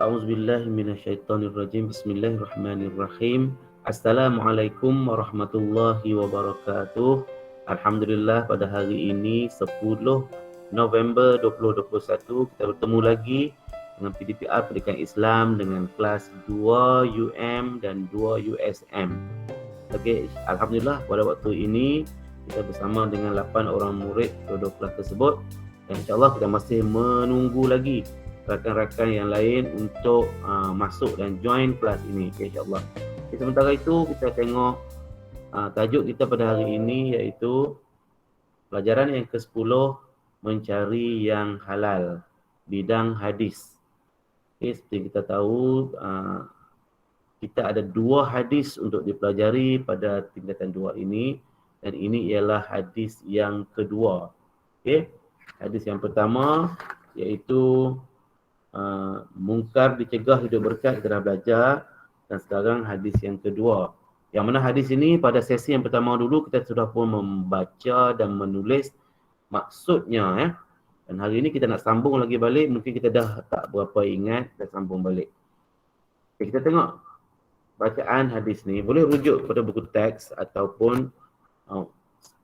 A'udzubillahi minasyaitonirrajim. Bismillahirrahmanirrahim. Assalamualaikum warahmatullahi wabarakatuh. Alhamdulillah, pada hari ini 10 November 2021 kita bertemu lagi dengan PDPR Pendidikan Islam dengan kelas 2 UM dan 2 USM. Okey, alhamdulillah pada waktu ini kita bersama dengan 8 orang murid kedua kelas tersebut, dan insya-Allah kita masih menunggu lagi rakan-rakan yang lain untuk masuk dan join kelas ini, insya-Allah. Sementara itu kita tengok tajuk kita pada hari ini, iaitu pelajaran yang ke-10, mencari yang halal, bidang hadis. Okay, seperti kita tahu kita ada 2 hadis untuk dipelajari pada tingkatan 2 ini, dan ini ialah hadis yang kedua. Okay. Hadis yang pertama iaitu mungkar dicegah hidup berkat, kita dah belajar. Dan sekarang hadis yang kedua, yang mana hadis ini pada sesi yang pertama dulu kita sudah pun membaca dan menulis maksudnya. Dan hari ini kita nak sambung lagi balik, mungkin kita dah tak berapa ingat, kita sambung balik. Okay, kita tengok bacaan hadis ni. Boleh rujuk pada buku teks ataupun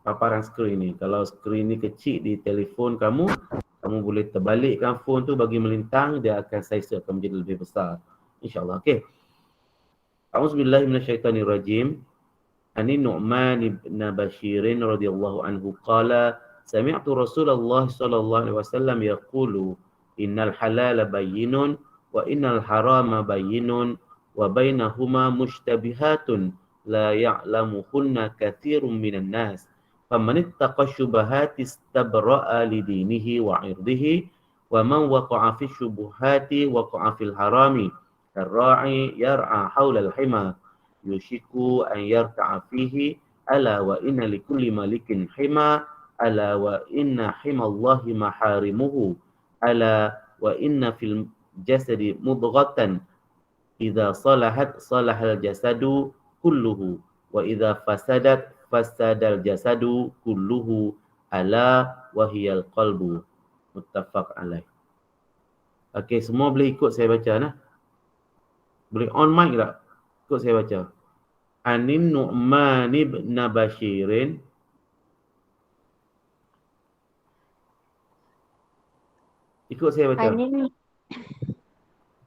paparan skrin ni. Kalau skrin ni kecil di telefon kamu boleh terbalikkan phone tu bagi melintang, dia akan size akan menjadi lebih besar, insya-Allah. Okey. A'udzubillahi minasyaitonirrajim. Ani Nu'man ibn Bashir radhiyallahu anhu qala sami'tu Rasulullah sallallahu alaihi wasallam yaqulu innal halala bayyinun wa innal harama bayyinun wa bainahuma mushtabihatun la ya'lamuhunna katsirun minan nas. فَمَنِ اتَّقَى الشُّبُهَاتِ اسْتَبْرَأَ لِدِينِهِ وَعِرْضِهِ وَمَنْ وَقَعَ فِي الشُّبُهَاتِ وَقَعَ فِي الْحَرَامِ كَالرَّاعِي يَرْعَى حَوْلَ الْحِمَى يُوشِكُ أَنْ يَرْتَعَ فِيهِ أَلَا وَإِنَّ لِكُلِّ مَلِكٍ حِمًى أَلَا وَإِنَّ حِمَى اللَّهِ مَحَارِمُهُ أَلَا وَإِنَّ فِي الْجَسَدِ مُضْغَةً إِذَا صَلَحَتْ صَلَحَ الْجَسَدُ كُلُّهُ وَإِذَا فَسَدَتْ fasadal jasadu kulluhu ala wahiyal qalbu. Muttafaq alaih. Okey, semua boleh ikut saya baca nah. Boleh on mic tak? Ikut saya baca. Anin Nu'man ibn Bashirin. Ikut saya baca.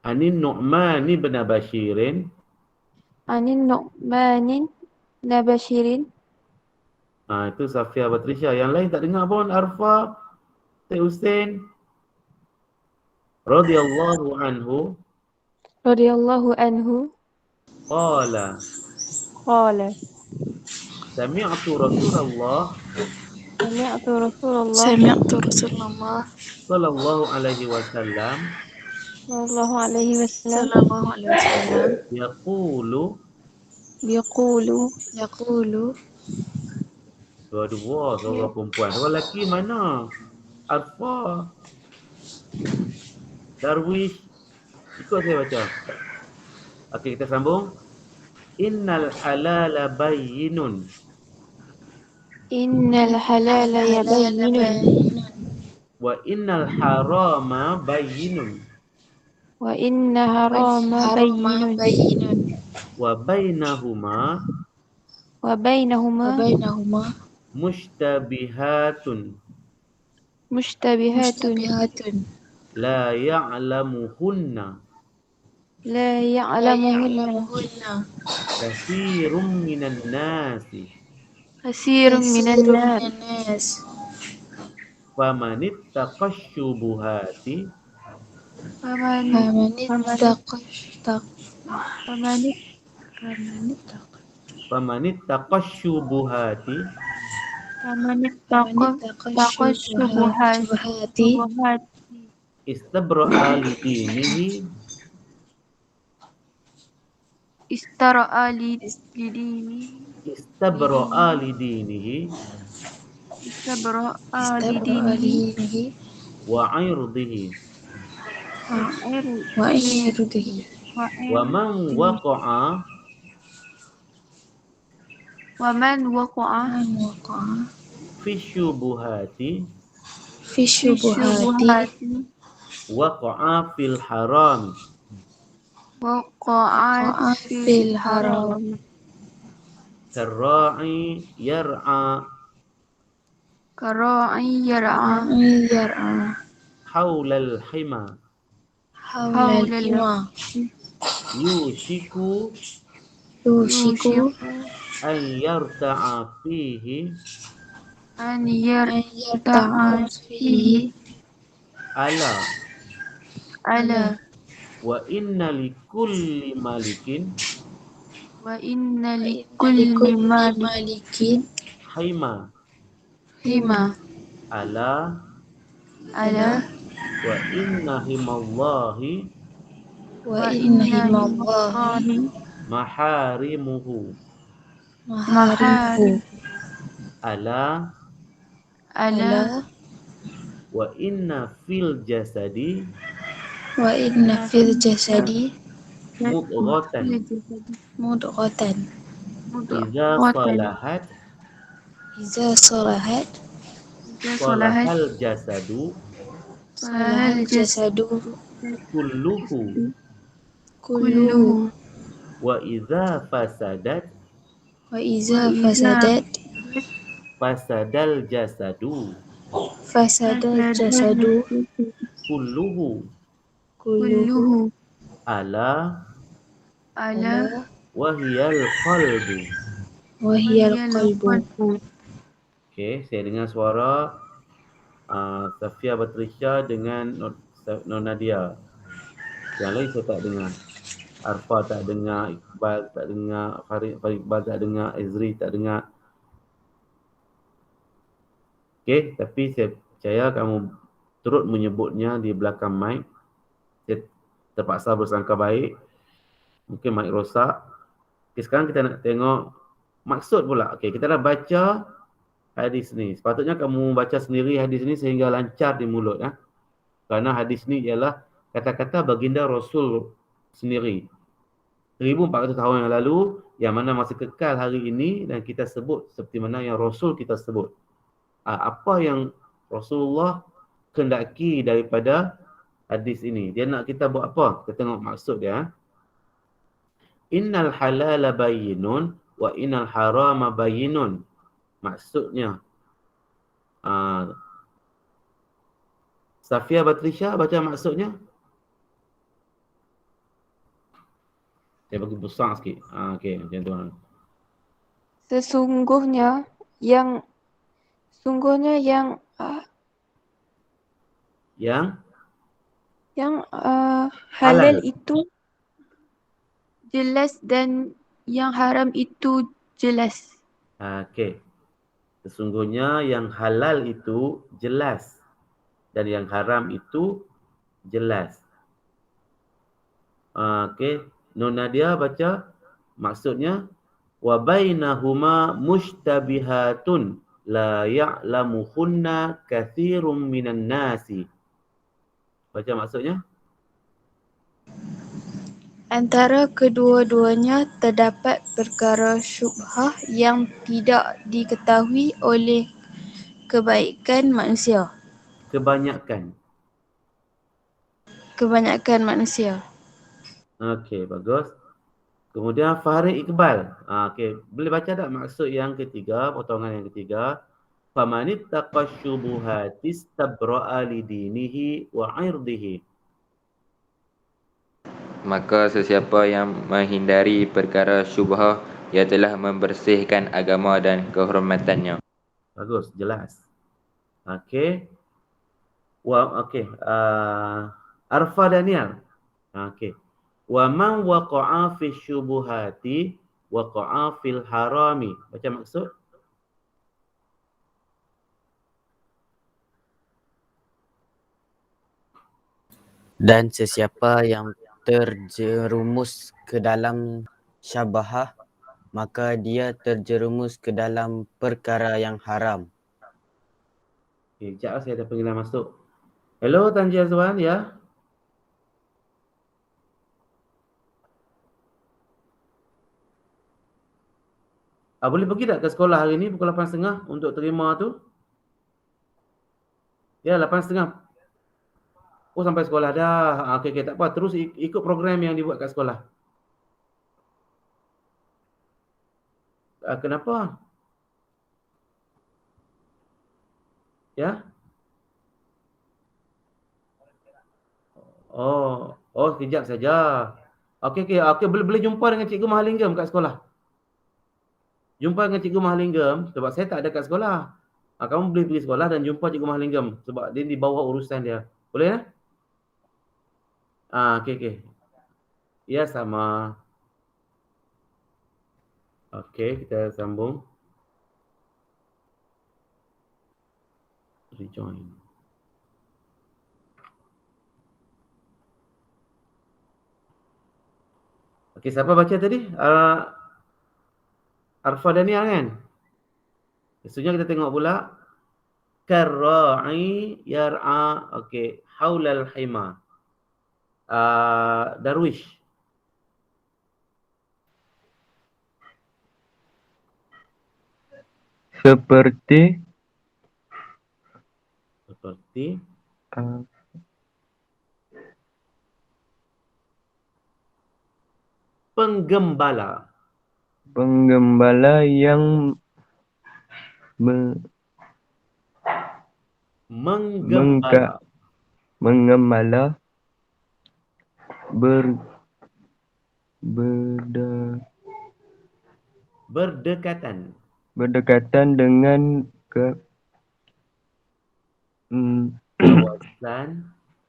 Anin Nu'man ibn Bashirin. Anin Nu'manin Nabashirin. Itu Safia Batrisha. Yang lain tak dengar pun. Arfa, Syed Hussein. Radhiyallahu anhu. Radhiyallahu anhu. Qala. Sami'tu Rasulullah. Sallallahu alaihi wasallam. Yaqulu. Dua-dua seorang perempuan. Orang lelaki mana? Arfa, Darwish. Ikut saya baca. Okey, kita sambung. Innal halala bayyinun. Innal halala bayyinun. Wa innal harama bayyinun. Wa inna harama bayyinun. Wa bainahuma mushtabihatun. La ya'lamuhunna katsirun minan nasi. Famanittaqash syubuhati istabra'a lidinihi wa 'irdihi wa man waqa'a fi syubuhati waqa'a fil haram. وقع وقع في في الحرام الحرام كالراعي يرعى كراعي يرعى يرعى حول الحمى حول حول الحمى يوشك يوشك يوشك أن يرتع فيه أن أن يرتع يرتع فيه فيه ألا ألا ألا وإن لكل ملك وإن وإن لكل لكل ملك ملك حمى حمى ألا ألا وإن حمى الله وإن وإن حمى حمى الله الله محارمه محارمه محارم ألا ألا ألا وإن في الجسد وإن في الجسد مضغة مضغة إذا مضغة صلحت إذا صلحت إذا صلح صلحت الجسد صلح صلح الجسد الجسد كله كله كله وإذا فسدت وإذا وإذا فسدت فسد الجسد فسد فسد الجسد الجسد كله كله كله ألا ألا ألا وهي القلب. وهي وهي القلب. القلب. Okey, saya dengar suara Safia Batrisya dengan Nonadia. Yang lain saya tak dengar. Arfa tak dengar, Iqbal tak dengar, Farid Iqbal tak dengar, Ezri tak dengar. Okey, tapi saya percaya kamu turut menyebutnya di belakang mic. Saya terpaksa bersangka baik. Mungkin mic rosak. Okey, sekarang kita nak tengok maksud pula. Okey, kita dah baca hadis ni. Sepatutnya kamu baca sendiri hadis ni sehingga lancar di mulut. Kerana hadis ni ialah kata-kata baginda Rasul sendiri. 1400 tahun yang lalu, yang mana masih kekal hari ini dan kita sebut seperti mana yang Rasul kita sebut. Apa yang Rasulullah kendaki daripada hadis ini. Dia nak kita buat apa? Kita tengok maksud dia. Innal halala bayyinun wa innal harama bayyinun. Maksudnya, Safia Batrisya baca maksudnya. Saya bagi besar sikit. Okey, macam tu. Sesungguhnya yang halal Halal. itu jelas dan yang haram itu jelas. Okey. Sesungguhnya yang halal itu jelas dan yang haram itu jelas. Okey, Nonadia baca maksudnya wa bainahuma mushtabihatun la ya'lamuhunna katsirum minan nasi. Baca maksudnya. Antara kedua-duanya terdapat perkara syubhah yang tidak diketahui oleh kebanyakan manusia. Kebanyakan manusia. Okey, bagus. Kemudian Farid Iqbal. Okey, boleh baca tak maksud yang ketiga, potongan yang ketiga? Famanittaqa syubuhati istabra'a lidinihi wa 'irdihi. Maka sesiapa yang menghindari perkara syubhah, ia telah membersihkan agama dan kehormatannya. Bagus, jelas. Okey. Arfa Daniel. Okey. Wa man waqa'a fi syubuhati waqa'a fil harami. Baca maksud. Dan sesiapa yang terjerumus ke dalam syabahah, maka dia terjerumus ke dalam perkara yang haram. Okay, sekejap saya ada panggilan masuk. Hello Tanji Azwan, ya? Boleh pergi tak ke sekolah hari ni pukul 8.30 untuk terima tu? Ya, 8.30. Oh, sampai sekolah dah. Okey, tak apa. Terus ikut program yang dibuat kat sekolah. Kenapa? Ya? Oh, sekejap saja. Okey. Boleh jumpa dengan Cikgu Mahalingam kat sekolah. Jumpa dengan Cikgu Mahalingam sebab saya tak ada kat sekolah. Kamu boleh pergi sekolah dan jumpa Cikgu Mahalingam sebab dia di bawah urusan dia. Boleh ya? Okey. Ya, sama. Okey, kita sambung. Rejoin. Okey, siapa baca tadi? Arfa Daniel kan? Seterusnya kita tengok pula. Karra'i yar'a. Okey, haulal hima. Darwish. Seperti penggembala. penggembala yang Menggembala. mengembala berdekatan dengan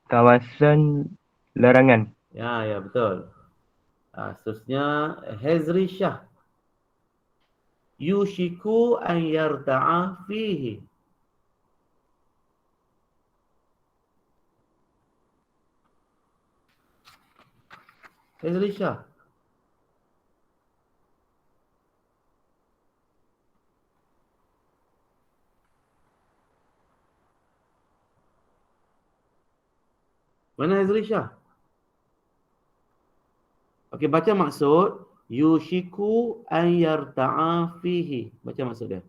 kawasan larangan. Ya, betul. Seterusnya Hezri Shah. Yushiku an yarta'a fihi. Hezri Shah. Mana Hezri Shah? Okey, baca maksud. Yushiku an yarta'a fihi. Baca maksud dia.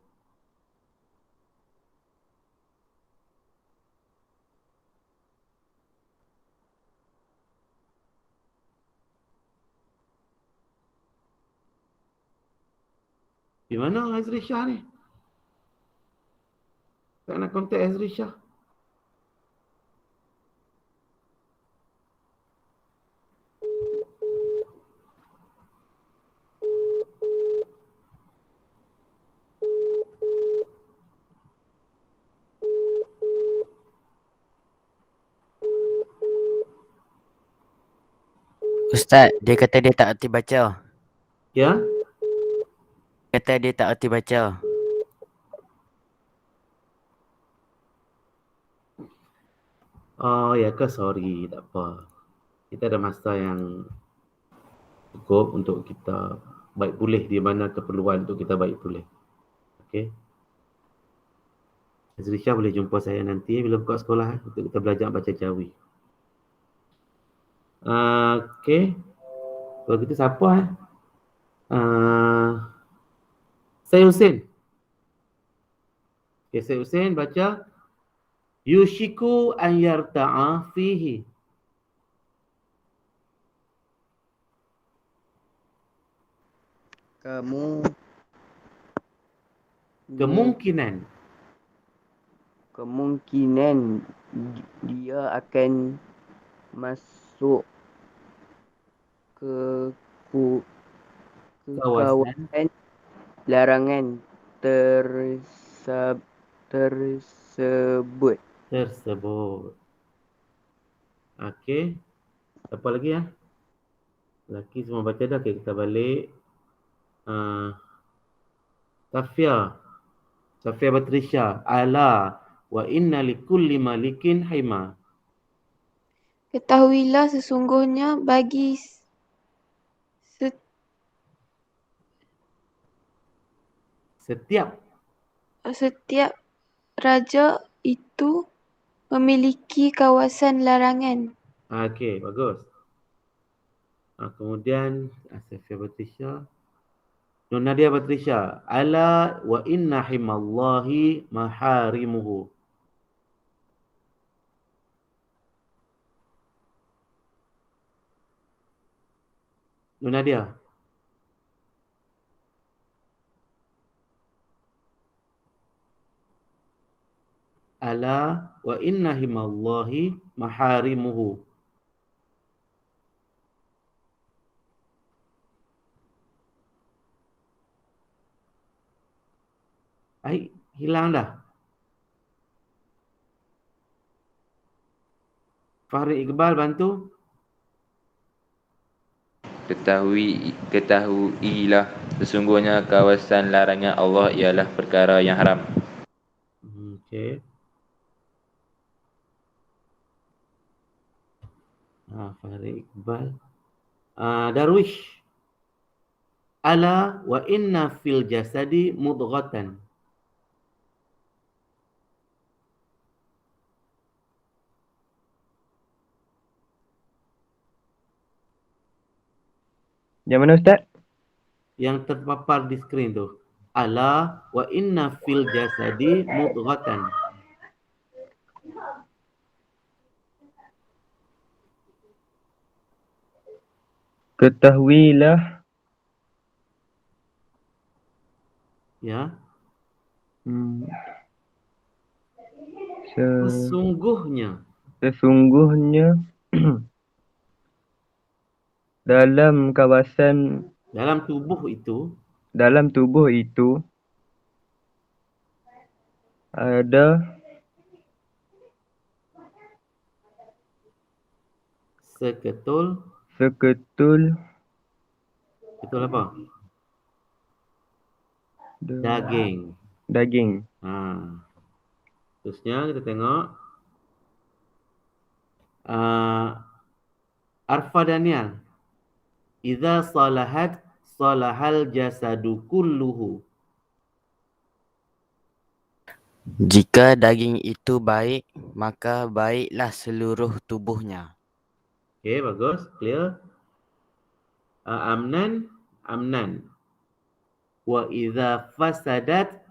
Di mana Hezri Shah ni? Tak nak kontak Hezri Shah. Ustaz, dia kata dia tak erti baca. Ya? Kata dia tak erti baca. Oh, ya ke? Sorry, tak apa. Kita ada masa yang cukup untuk kita baik pulih di mana keperluan untuk kita baik pulih. Okey. Hezri Shah boleh jumpa saya nanti bila buka sekolah untuk kita belajar baca Jawi. Okey. Kalau gitu siapa Syed Hussein. Okay, Syed Hussein baca Yushiku an yarta'a fihi. Kemungkinan dia akan masuk ke kawasan larangan tersebut. Okey. Apa lagi ya? Lelaki semua baca dah. Okay, kita balik. Safia Batrisha. Ala wa inna likulli malikin haima. Ketahuilah sesungguhnya bagi setiap raja itu memiliki kawasan larangan. Okey, bagus. Kemudian Safia Batrisha. Nur Nadia Batrisha. Ala wa inna himallahi maharimuhu. Nur Nadia. Ala wa inna himallahi maharimuhu. Ai, hilang dah. Fahri Iqbal bantu. Ketahuilah sesungguhnya kawasan larangan Allah ialah perkara yang haram. Okey. Fahri Iqbal. Darwish. Ala wa inna fil jasadi mudghatan. Yang mana Ustaz? Yang terpapar di skrin tu. Ala wa inna fil jasadi mudghatan. Ketahuilah Ya. Sesungguhnya dalam kawasan Dalam tubuh itu ada seketul betul apa? Daging. Terusnya kita tengok Arfa Daniel. Idza salahat salahal jasadu kulluhu. Jika daging itu baik, maka baiklah seluruh tubuhnya. Okey, bagus. Clear. Amnan. Wa idza fasadat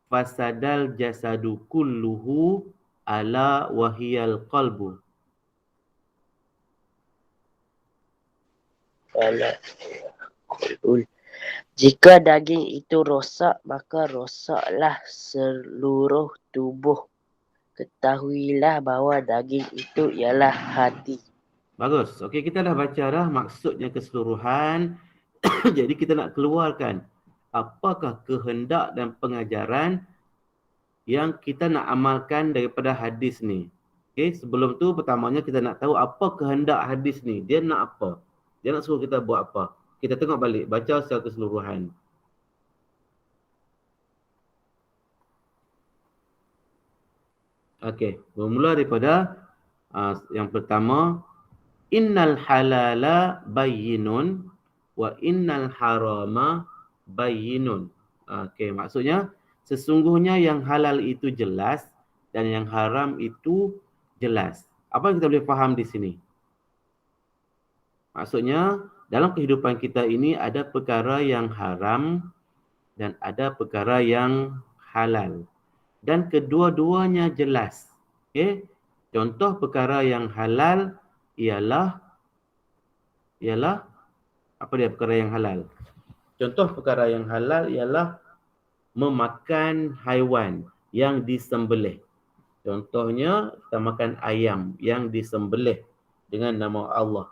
fasadal jasadu kulluhu ala wahiyal qalbu. Jika daging itu rosak, maka rosaklah seluruh tubuh. Ketahuilah bahawa daging itu ialah hati. Bagus. Okey, kita dah baca dah maksudnya keseluruhan. Jadi kita nak keluarkan apakah kehendak dan pengajaran yang kita nak amalkan daripada hadis ni. Okey, sebelum tu pertamanya kita nak tahu apa kehendak hadis ni. Dia nak apa? Dia nak suruh kita buat apa? Kita tengok balik, baca secara keseluruhan. Okey, bermula daripada yang pertama, innal halala bayyinun wa innal harama bayyinun. Okey, maksudnya sesungguhnya yang halal itu jelas dan yang haram itu jelas. Apa yang kita boleh faham di sini? Maksudnya dalam kehidupan kita ini ada perkara yang haram dan ada perkara yang halal. Dan kedua-duanya jelas. Okey. Contoh perkara yang halal ialah apa dia perkara yang halal? Contoh perkara yang halal ialah memakan haiwan yang disembelih. Contohnya kita makan ayam yang disembelih dengan nama Allah.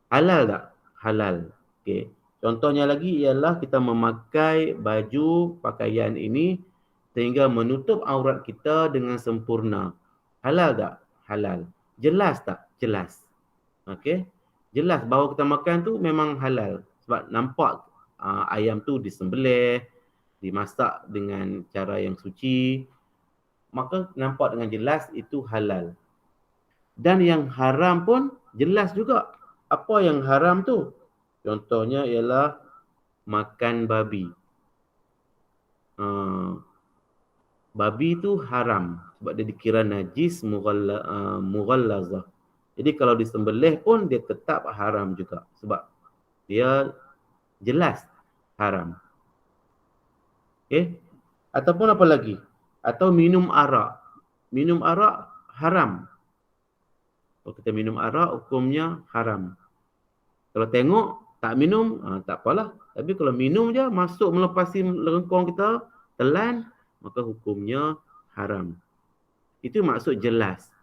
Halal tak? Halal. Okey. Contohnya lagi ialah kita memakai baju pakaian ini sehingga menutup aurat kita dengan sempurna. Halal tak? Halal. Jelas tak? Jelas. Okey. Jelas bahawa kita makan tu memang halal. Sebab nampak ayam tu disembelih, dimasak dengan cara yang suci. Maka nampak dengan jelas itu halal. Dan yang haram pun jelas juga. Apa yang haram tu? Contohnya ialah makan babi. Babi tu haram sebab dia dikira najis mughallazah. Jadi kalau disembelih pun dia tetap haram juga sebab dia jelas haram. Okey? Ataupun apa lagi? Atau minum arak. Minum arak haram. Kalau kita minum arak hukumnya haram. Kalau tengok Tak minum, tak apalah. Tapi kalau minum je, masuk melepasi lengkong kita, telan, maka hukumnya haram. Itu maksud jelas.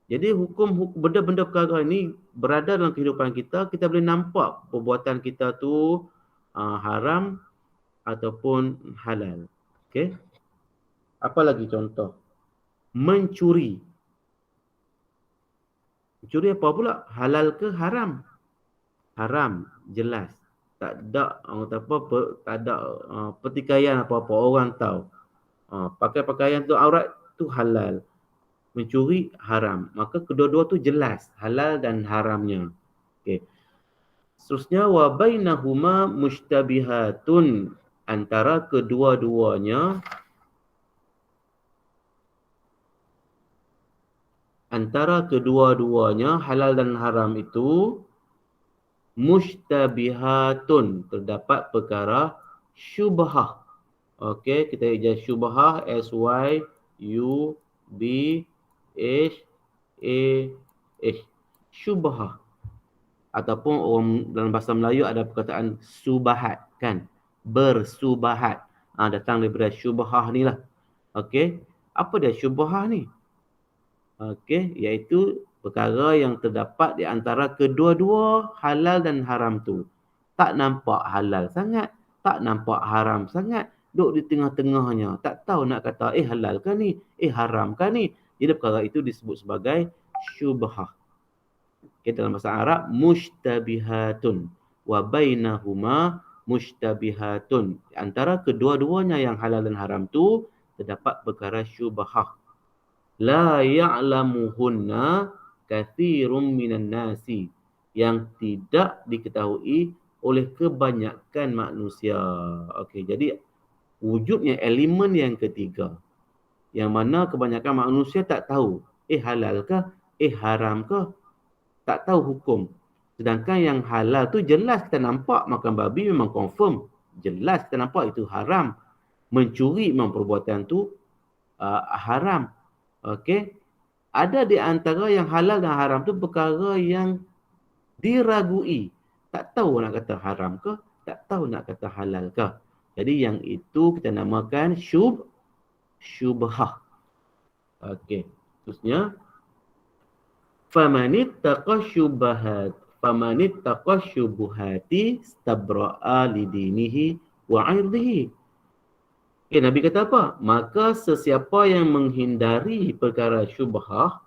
Jadi hukum benda-benda perkara ini berada dalam kehidupan kita boleh nampak perbuatan kita tu haram ataupun halal. Okey. Apa lagi contoh? Mencuri. Mencuri apa pula? Halal ke haram? Haram, jelas. Tak ada tak ada pertikaian apa-apa, orang tahu. Pakai pakaian tu aurat tu halal. Mencuri haram. Maka kedua-dua tu jelas halal dan haramnya. Okey. Seterusnya wa bainahuma mushtabihatun, antara kedua-duanya halal dan haram itu mushtabihatun, terdapat perkara syubhah. Okey, kita ejaz syubhah, S Y U B H A H, syubhah. Ataupun orang dalam bahasa Melayu ada perkataan subahat, kan? Bersubahat. Datang daripada syubhah ni lah. Okey, apa dia syubhah ni? Okey, iaitu perkara yang terdapat di antara kedua-dua halal dan haram tu. Tak nampak halal sangat, tak nampak haram sangat, duduk di tengah-tengahnya. Tak tahu nak kata halal ke ni, haram ke ni. Jadi perkara itu disebut sebagai syubhah. Okay, dalam bahasa Arab mushtabihatun wa bainahuma mushtabihatun. Antara kedua-duanya yang halal dan haram tu terdapat perkara syubhah. La ya'lamuhunna kathirum minan nasi, yang tidak diketahui oleh kebanyakan manusia. Okey, jadi wujudnya elemen yang ketiga, yang mana kebanyakan manusia tak tahu halal ke, haram ke, tak tahu hukum. Sedangkan yang halal tu jelas kita nampak, makan babi memang confirm, jelas kita nampak itu haram. Mencuri memang perbuatan tu haram. Okey. Ada di antara yang halal dan haram tu perkara yang diragui. Tak tahu nak kata haram ke, tak tahu nak kata halal ke. Jadi yang itu kita namakan syubhah. Okey. Terusnya famanittaqa syubuhati stabra'a lidinihi wa 'irdihi. Okay, Nabi kata apa? Maka sesiapa yang menghindari perkara syubhah,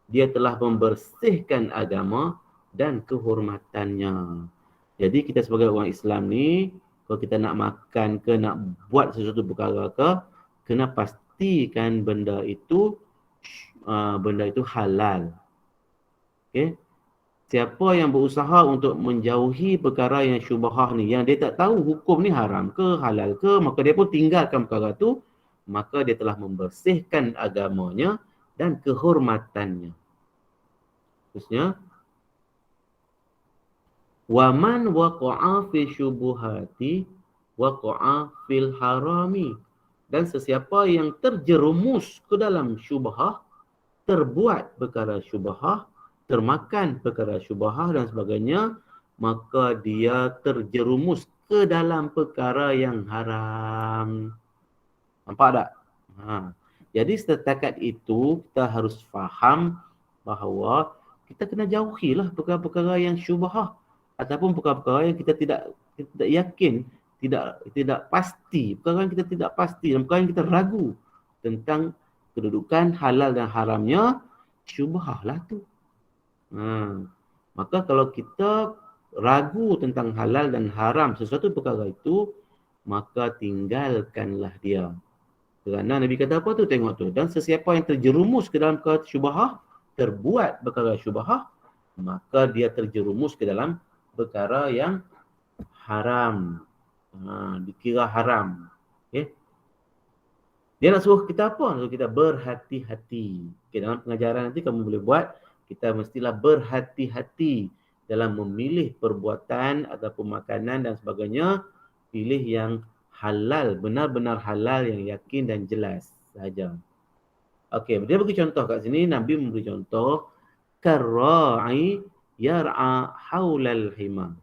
dia telah membersihkan agama dan kehormatannya. Jadi kita sebagai orang Islam ni, kalau kita nak makan ke, nak buat sesuatu perkara ke, kena pastikan benda itu halal. Okay? Siapa yang berusaha untuk menjauhi perkara yang syubhah ni, yang dia tak tahu hukum ni haram ke, halal ke, maka dia pun tinggalkan perkara tu, maka dia telah membersihkan agamanya dan kehormatannya. Terusnya, wa man waqa'a fi syubuhati waqa'a fil harami. Dan sesiapa yang terjerumus ke dalam syubhah, terbuat perkara syubhah, termakan perkara syubhah dan sebagainya, maka dia terjerumus ke dalam perkara yang haram. Nampak tak? Jadi setakat itu kita harus faham bahawa kita kena jauhilah perkara-perkara yang syubhah ataupun perkara-perkara yang kita tidak yakin, tidak pasti, perkara yang kita tidak pasti dan perkara yang kita ragu tentang kedudukan halal dan haramnya, syubhah lah tu. Maka kalau kita ragu tentang halal dan haram sesuatu perkara itu, maka tinggalkanlah dia. Kerana Nabi kata apa tu? Tengok tu. Dan sesiapa yang terjerumus ke dalam perkara syubhah, terbuat perkara syubhah, maka dia terjerumus ke dalam perkara yang haram. Dikira haram. Okay? Dia nak suruh kita apa? Suruh kita berhati-hati. Okay, dalam pengajaran nanti kamu boleh buat, kita mestilah berhati-hati dalam memilih perbuatan ataupun makanan dan sebagainya. Pilih yang halal, benar-benar halal, yang yakin dan jelas saja. Okey, dia bagi contoh kat sini, Nabi memberi contoh karra'i yar'a haulal hima.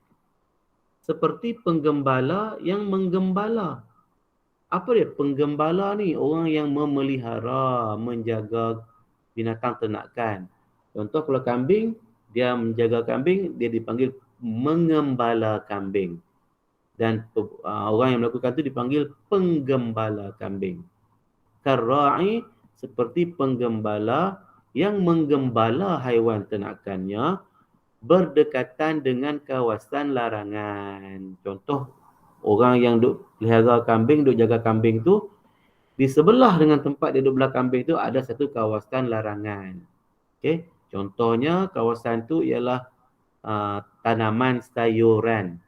seperti penggembala yang menggembala. Apa dia penggembala ni? Orang yang memelihara, menjaga binatang ternakan. Contoh kalau kambing, dia menjaga kambing, dia dipanggil mengembala kambing. Dan orang yang melakukan itu dipanggil penggembala kambing. Karra'i seperti penggembala yang menggembala haiwan ternakannya berdekatan dengan kawasan larangan. Contoh, orang yang duk pelihara kambing, duk jaga kambing tu, di sebelah dengan tempat dia duk belah kambing tu ada satu kawasan larangan. Okey, contohnya kawasan tu ialah tanaman sayuran.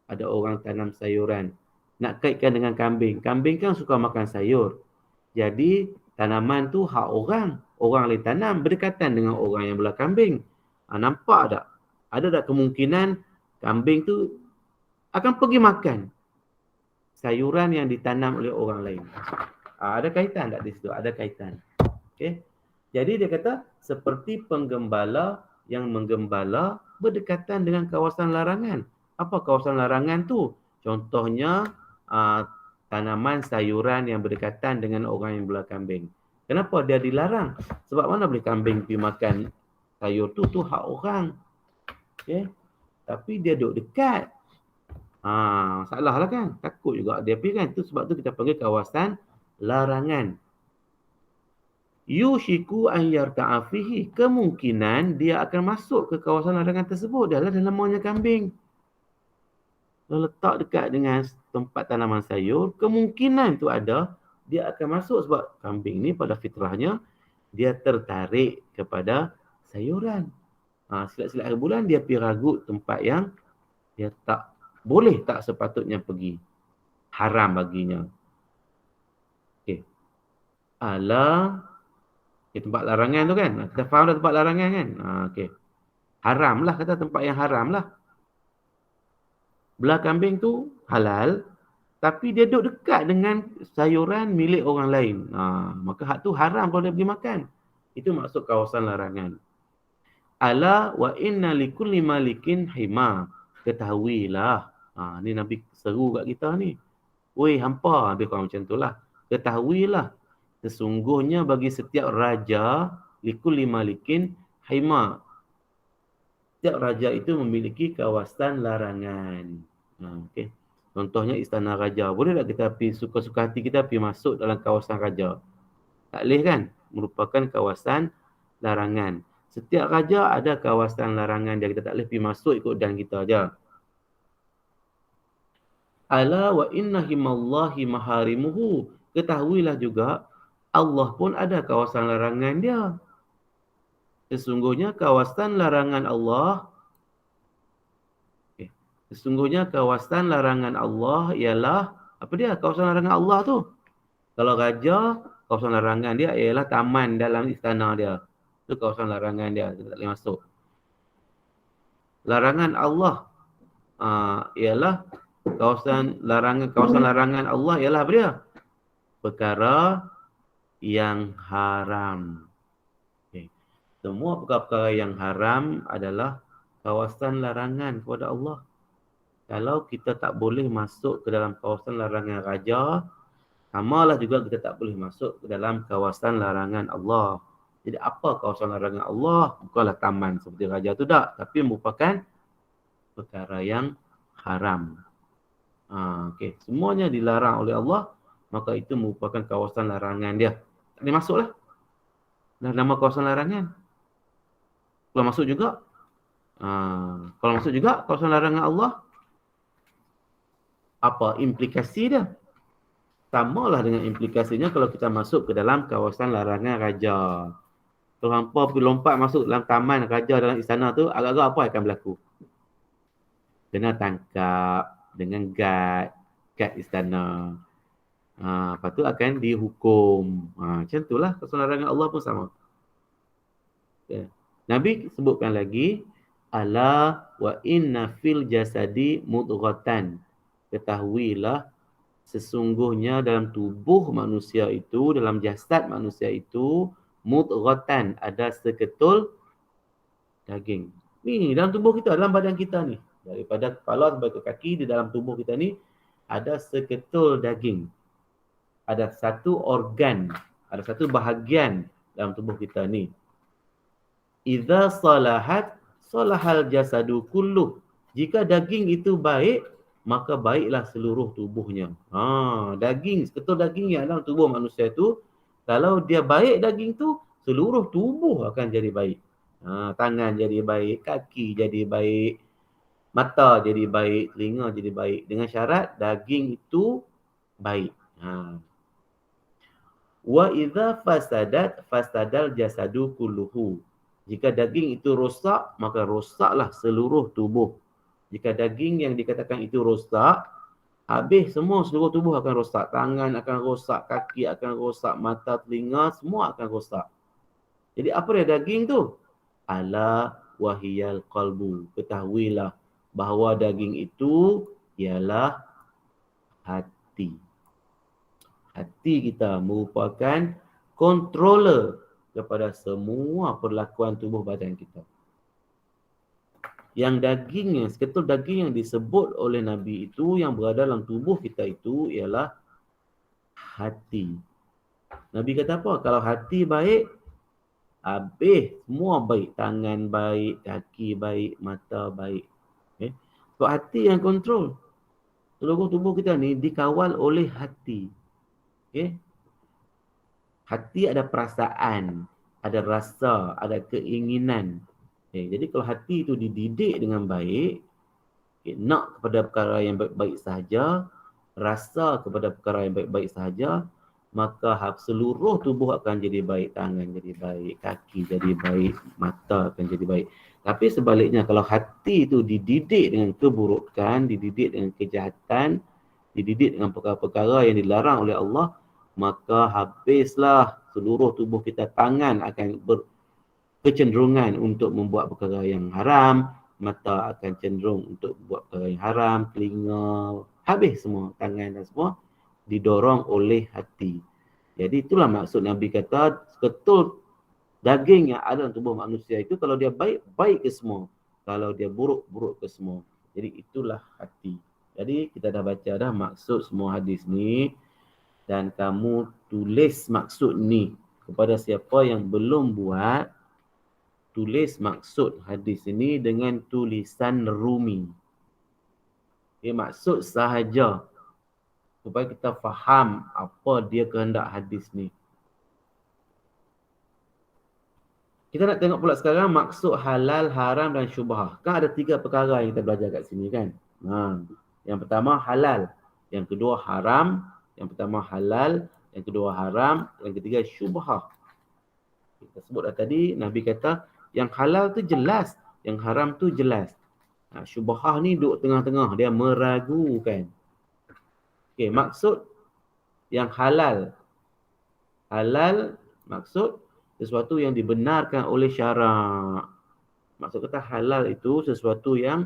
Ada orang tanam sayuran. Nak kaitkan dengan kambing. Kambing kan suka makan sayur. Jadi tanaman tu hak orang. Orang lain tanam berdekatan dengan orang yang belah kambing. Nampak tak? Ada tak kemungkinan kambing tu akan pergi makan sayuran yang ditanam oleh orang lain? Ada kaitan tak di situ? Ada kaitan. Okey. Jadi dia kata seperti penggembala yang menggembala berdekatan dengan kawasan larangan. Apa kawasan larangan tu? Contohnya tanaman sayuran yang berdekatan dengan orang yang belah kambing. Kenapa dia dilarang? Sebab mana boleh kambing pergi makan sayur tu hak orang. Okey. Tapi dia duduk dekat. Salah lah kan. Takut juga dia pergi kan. Itu sebab tu kita panggil kawasan larangan. Yushiku an yarta'a fihi. Kemungkinan dia akan masuk ke kawasan larangan tersebut. Dia adalah namanya kambing. Kalau letak dekat dengan tempat tanaman sayur, kemungkinan tu ada, dia akan masuk sebab kambing ni pada fitrahnya, dia tertarik kepada sayuran. Silat-silat hari bulan dia pergi ragut tempat yang dia tak boleh, tak sepatutnya pergi. Haram baginya. Okey. Tempat larangan tu kan. Kita faham dah tempat larangan kan? Okey. Haram lah, kata tempat yang haram lah. Belah kambing tu halal, tapi dia duduk dekat dengan sayuran milik orang lain. Maka hak tu haram kalau dia pergi makan. Itu maksud kawasan larangan. Ala wa inna likulli malikin hima. Ketahuilah. Ni Nabi seru kat kita ni. Woi hampa, habis kau macam tu lah. Ketahuilah. Sesungguhnya bagi setiap raja, likulli malikin hima. Setiap raja itu memiliki kawasan larangan. Okay. Contohnya istana raja. Boleh tak kita pergi suka-suka hati kita pergi masuk dalam kawasan raja? Tak boleh kan? Merupakan kawasan larangan. Setiap raja ada kawasan larangan dia. Kita tak boleh pergi masuk ikut dan kita aja. Ala wa inna himallahi maharimuhu. Ketahuilah juga Allah pun ada kawasan larangan dia. Sesungguhnya kawasan larangan Allah ialah apa dia? Kawasan larangan Allah tu. Kalau raja, kawasan larangan dia ialah taman dalam istana dia. Itu kawasan larangan dia, kita tak boleh masuk. Larangan Allah ialah kawasan larangan Allah ialah apa dia? Perkara yang haram. Okay. Semua perkara-perkara yang haram adalah kawasan larangan kepada Allah. Kalau kita tak boleh masuk ke dalam kawasan larangan raja, samalah juga kita tak boleh masuk ke dalam kawasan larangan Allah. Jadi apa kawasan larangan Allah? Bukanlah taman seperti raja tu tak, tapi merupakan perkara yang haram. Okay. Semuanya dilarang oleh Allah, maka itu merupakan kawasan larangan dia. Tak boleh masuk lah. Dah nama kawasan larangan. Kalau masuk juga, kawasan larangan Allah, apa implikasi dia? Samalah dengan implikasinya kalau kita masuk ke dalam kawasan larangan raja. Kalau hampa pergi lompat masuk dalam taman raja dalam istana tu, agak-agak apa akan berlaku? Kena tangkap dengan guard istana. Lepas tu akan dihukum. Macam itulah kawasan larangan Allah pun sama. Okay. Nabi sebutkan lagi, ala wa inna fil jasadi mudghatan. Ketahuilah sesungguhnya dalam tubuh manusia itu, dalam jasad manusia itu, mudghatan, ada seketul daging. Ni dalam tubuh kita, dalam badan kita ni. Daripada kepala sampai ke kaki di dalam tubuh kita ni ada seketul daging. Ada satu organ, ada satu bahagian dalam tubuh kita ni. Idza salahat salahal jasadu kulluh. Jika daging itu baik, maka baiklah seluruh tubuhnya. Daging, seketul daging yang dalam tubuh manusia itu, kalau dia baik daging tu, seluruh tubuh akan jadi baik. Tangan jadi baik, kaki jadi baik, mata jadi baik, telinga jadi baik. Dengan syarat daging itu baik. Wa idza fasadat fasadal jasadu kulluhu. Jika daging itu rosak, maka rosaklah seluruh tubuh. Jika daging yang dikatakan itu rosak, habis semua seluruh tubuh akan rosak. Tangan akan rosak, kaki akan rosak, mata, telinga, semua akan rosak. Jadi apa dia daging tu? Ala wahiyal qalbu. Ketahuilah bahawa daging itu ialah hati. Hati kita merupakan controller kepada semua perlakuan tubuh badan kita. Yang daging, yang seketul daging yang disebut oleh Nabi itu, yang berada dalam tubuh kita itu ialah hati. Nabi kata apa? Kalau hati baik, habis semua baik. Tangan baik, kaki baik, mata baik. Sebab hati yang kontrol. Seluruh tubuh kita ni dikawal oleh hati. Hati ada perasaan, ada rasa, ada keinginan. Jadi kalau hati itu dididik dengan baik, nak kepada perkara yang baik-baik sahaja, rasa kepada perkara yang baik-baik sahaja, maka seluruh tubuh akan jadi baik. Tangan jadi baik, kaki jadi baik, mata akan jadi baik. Tapi sebaliknya, kalau hati itu dididik dengan keburukan, dididik dengan kejahatan, dididik dengan perkara-perkara yang dilarang oleh Allah, maka habislah seluruh tubuh kita. Tangan akan berkecenderungan untuk membuat perkara yang haram, mata akan cenderung untuk buat perkara yang haram, telinga, habis semua, tangan dan semua didorong oleh hati. Jadi itulah maksud Nabi kata, seketul daging yang ada dalam tubuh manusia itu, kalau dia baik, baik ke semua. Kalau dia buruk, buruk ke semua. Jadi itulah hati. Jadi kita dah baca dah maksud semua hadis ni. Dan kamu tulis maksud ni kepada siapa yang belum buat, tulis maksud hadis ini dengan tulisan Rumi. Maksud sahaja supaya kita faham apa dia kehendak hadis ni. Kita nak tengok pula sekarang maksud halal, haram dan syubhah. Kan ada 3 perkara yang kita belajar kat sini kan. Yang pertama halal, yang kedua haram. Yang pertama halal, yang kedua haram, yang ketiga syubhah. Kita sebut dah tadi, Nabi kata yang halal tu jelas, yang haram tu jelas. Syubhah ni duduk tengah-tengah, dia meragukan. Maksud yang halal. Halal maksud sesuatu yang dibenarkan oleh syarak. Maksud kata halal itu sesuatu yang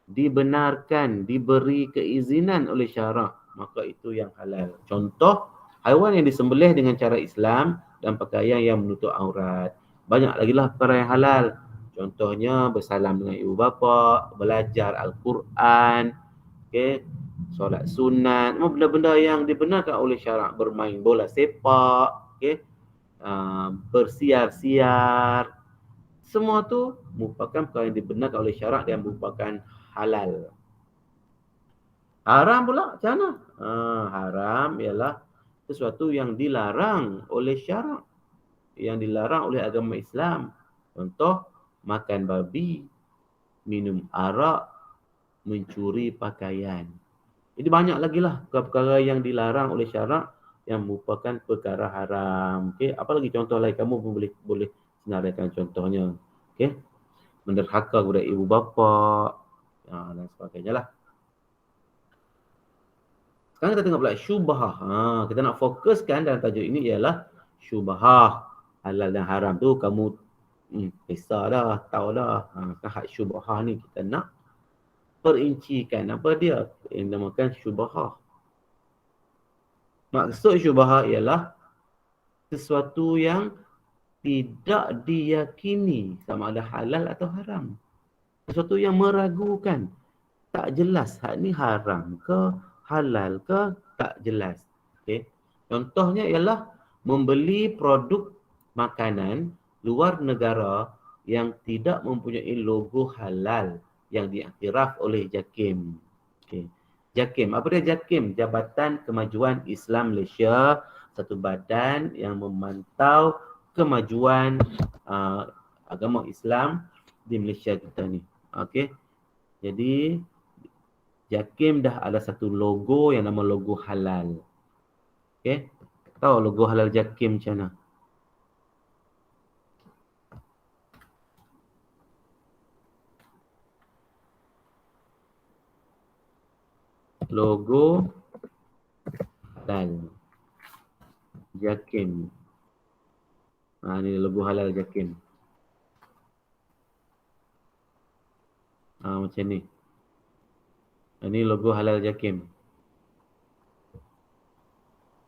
dibenarkan, diberi keizinan oleh syarak. Maka itu yang halal. Contoh, haiwan yang disembelih dengan cara Islam dan pakaian yang menutup aurat. Banyak lagi lah perkara yang halal. Contohnya bersalam dengan ibu bapa, belajar Al-Quran, solat sunat, benda-benda yang dibenarkan oleh syarak. Bermain bola sepak, bersiar-siar. Semua tu merupakan perkara yang dibenarkan oleh syarak dan merupakan halal. Haram pula macam mana? Haram ialah sesuatu yang dilarang oleh syarak, yang dilarang oleh agama Islam. Contoh, makan babi, minum arak, mencuri pakaian. Jadi banyak lagi lah perkara-perkara yang dilarang oleh syarak yang merupakan perkara haram. Apa lagi contoh lain? Kamu pun boleh senaraikan contohnya. Menderhaka kepada ibu bapa dan sebagainya lah. Sekarang kita tengok pula syubhah. Kita nak fokuskan dalam tajuk ini ialah syubhah. Halal dan haram tu kamu kisah dah, tahu dah. Hak syubhah ni kita nak perincikan apa dia yang dinamakan syubhah. Maksud syubhah ialah sesuatu yang tidak diyakini sama ada halal atau haram. Sesuatu yang meragukan. tak jelas hak ni haram ke, halal ke, tak jelas. Okey. Contohnya ialah membeli produk makanan luar negara yang tidak mempunyai logo halal yang diiktiraf oleh JAKIM. Okey. JAKIM, apa dia JAKIM? Jabatan Kemajuan Islam Malaysia, satu badan yang memantau kemajuan agama Islam di Malaysia kita ni. Okey. Jadi JAKIM dah ada satu logo yang nama logo halal. Okey. Tahu logo halal JAKIM macam mana? Logo halal JAKIM. Ni logo halal JAKIM. Macam ni. Ini logo halal JAKIM.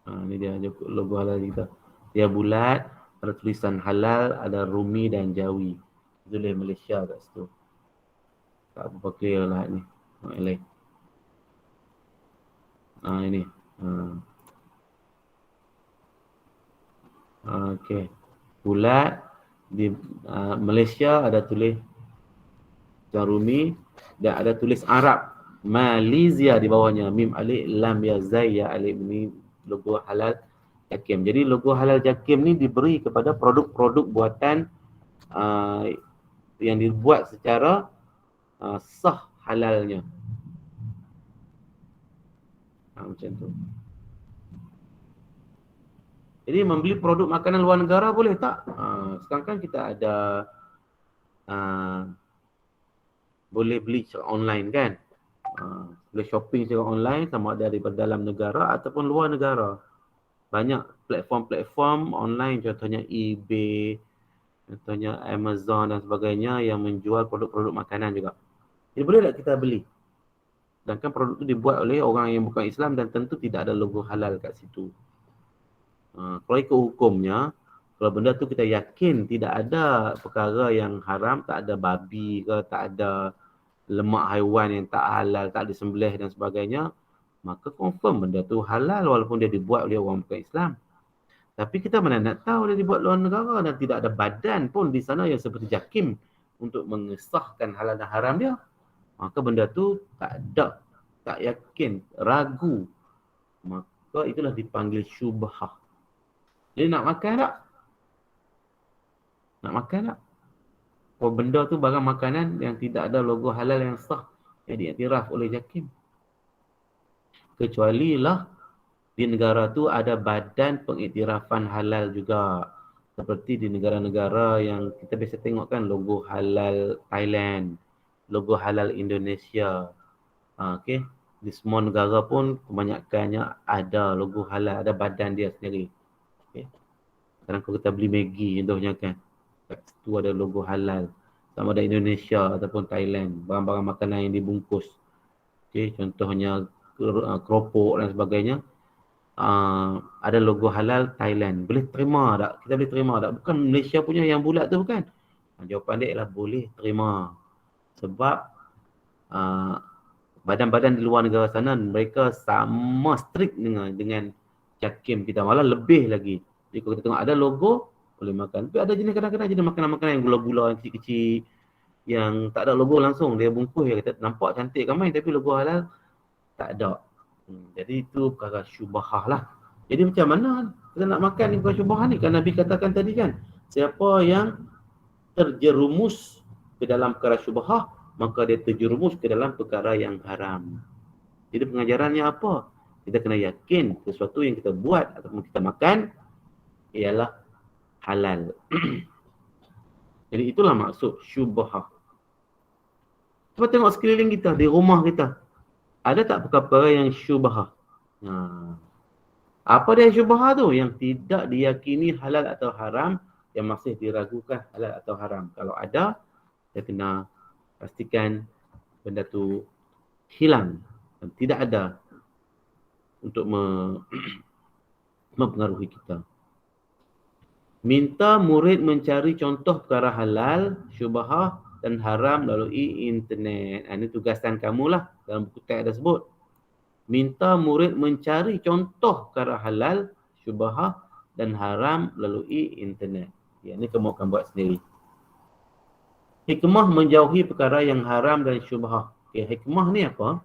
Ini dia logo halal kita. Dia bulat, ada tulisan halal, ada Rumi dan Jawi. Tulis Malaysia kat situ. Tak apa clear lah ni. Lain. Ini. Okey. Bulat di Malaysia ada tulis Rumi dan ada tulis Arab Malaysia di bawahnya, mim alif lam ya zai ya alif. Ni logo halal JAKIM. Jadi logo halal JAKIM ni diberi kepada produk-produk buatan yang dibuat secara sah halalnya. Macam tu. Jadi membeli produk makanan luar negara boleh tak? Sekarang kan kita ada boleh beli secara online kan? Boleh shopping secara online sama ada daripada dalam negara ataupun luar negara. Banyak platform-platform online, contohnya eBay, contohnya Amazon dan sebagainya yang menjual produk-produk makanan juga. Jadi boleh tak kita beli? Sedangkan produk itu dibuat oleh orang yang bukan Islam dan tentu tidak ada logo halal kat situ. Kalau ikut hukumnya, kalau benda tu kita yakin tidak ada perkara yang haram, tak ada babi ke, tak ada lemak haiwan yang tak halal, tak disembelih dan sebagainya, maka confirm benda tu halal walaupun dia dibuat oleh orang bukan Islam. Tapi kita mana nak tahu dia dibuat luar negara dan tidak ada badan pun di sana yang seperti JAKIM untuk mengesahkan halal dan haram dia. Maka benda tu tak ada, tak yakin, ragu. Maka itulah dipanggil syubhah. Jadi nak makan tak? Nak makan tak? Kalau benda tu barang makanan yang tidak ada logo halal yang sah, yang diiktiraf oleh JAKIM. Kecuali lah di negara tu ada badan pengiktirafan halal juga. Seperti di negara-negara yang kita biasa tengok kan, logo halal Thailand, logo halal Indonesia. Okey. Di semua negara pun kebanyakannya ada logo halal, ada badan dia sendiri. Okay. Sekarang kalau kita beli Maggi contohnya kan, kat situ ada logo halal. Sama ada Indonesia ataupun Thailand, barang-barang makanan yang dibungkus. Okay. Contohnya keropok dan sebagainya. Ada logo halal Thailand. Boleh terima tak? Kita boleh terima tak? Bukan Malaysia punya yang bulat tu bukan? Jawapan dia ialah boleh terima. Sebab badan-badan di luar negara sana mereka sama strict dengan JAKIM kita, malah lebih lagi. Jadi kalau kita tengok ada logo boleh makan. Tapi ada jenis kadang-kadang jenis makanan-makanan yang gula-gula yang kecil-kecil yang tak ada logo langsung, dia bungkus ya, kita nampak cantik kan main tapi logo halal tak ada. Jadi itu perkara syubhah lah. Jadi macam mana kita nak makan ni bukan syubhah ni? Kan Nabi katakan tadi kan, siapa yang terjerumus ke dalam perkara syubhah, maka dia terjerumus ke dalam perkara yang haram. Jadi pengajarannya apa? Kita kena yakin sesuatu yang kita buat ataupun kita makan ialah halal. Jadi itulah maksud syubhah. Cuba tengok sekeliling kita, di rumah kita. Ada tak perkara yang syubhah? Apa dia syubhah tu? Yang tidak diyakini halal atau haram, yang masih diragukan halal atau haram. Kalau ada, kita kena pastikan benda tu hilang dan tidak ada untuk mempengaruhi kita. Minta murid mencari contoh perkara halal, syubhah dan haram melalui internet. Ini tugasan kamulah dalam buku teks tersebut. Minta murid mencari contoh perkara halal, syubhah dan haram melalui internet. Ini kamu akan buat sendiri. Hikmah menjauhi perkara yang haram dan syubhah. Hikmah ni apa?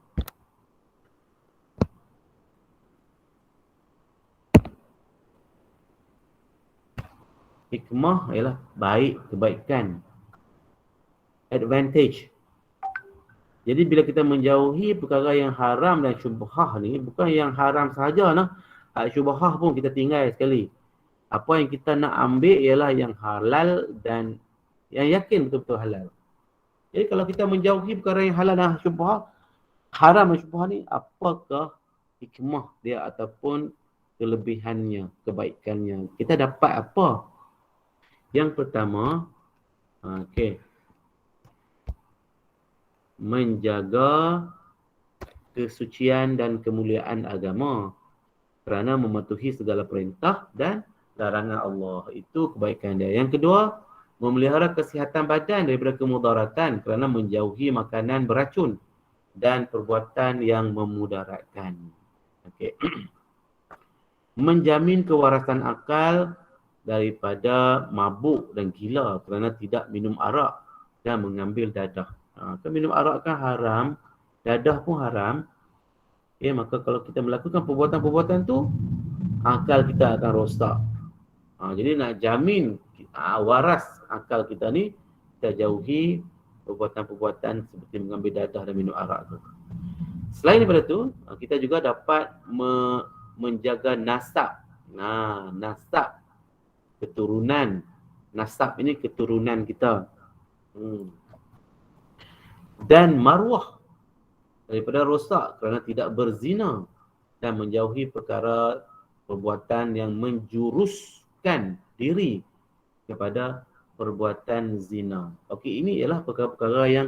Hikmah ialah baik, kebaikan. Advantage. Jadi bila kita menjauhi perkara yang haram dan syubhah ni, bukan yang haram sahaja nah. Syubhah pun kita tinggal sekali. Apa yang kita nak ambil ialah yang halal dan yang yakin betul-betul halal. Jadi kalau kita menjauhi perkara yang halal dan syubhah, haram dan syubhah ni, apakah hikmah dia ataupun kelebihannya, kebaikannya? Kita dapat apa? Yang pertama, menjaga kesucian dan kemuliaan agama kerana mematuhi segala perintah dan larangan Allah. Itu kebaikan dia. Yang kedua, memelihara kesihatan badan daripada kemudaratan kerana menjauhi makanan beracun dan perbuatan yang memudaratkan. Menjamin kewarasan akal daripada mabuk dan gila kerana tidak minum arak dan mengambil dadah. Minum arak kan haram, dadah pun haram. Maka kalau kita melakukan perbuatan-perbuatan tu, akal kita akan rosak. Jadi nak jamin waras akal kita ni, kita jauhi perbuatan-perbuatan seperti mengambil dadah dan minum arak tu. Selain daripada tu, kita juga dapat menjaga nasab. Nasab, keturunan. Nasab ini keturunan kita. Dan maruah daripada rosak kerana tidak berzina dan menjauhi perkara perbuatan yang menjuruskan diri kepada perbuatan zina. Ini ialah perkara-perkara yang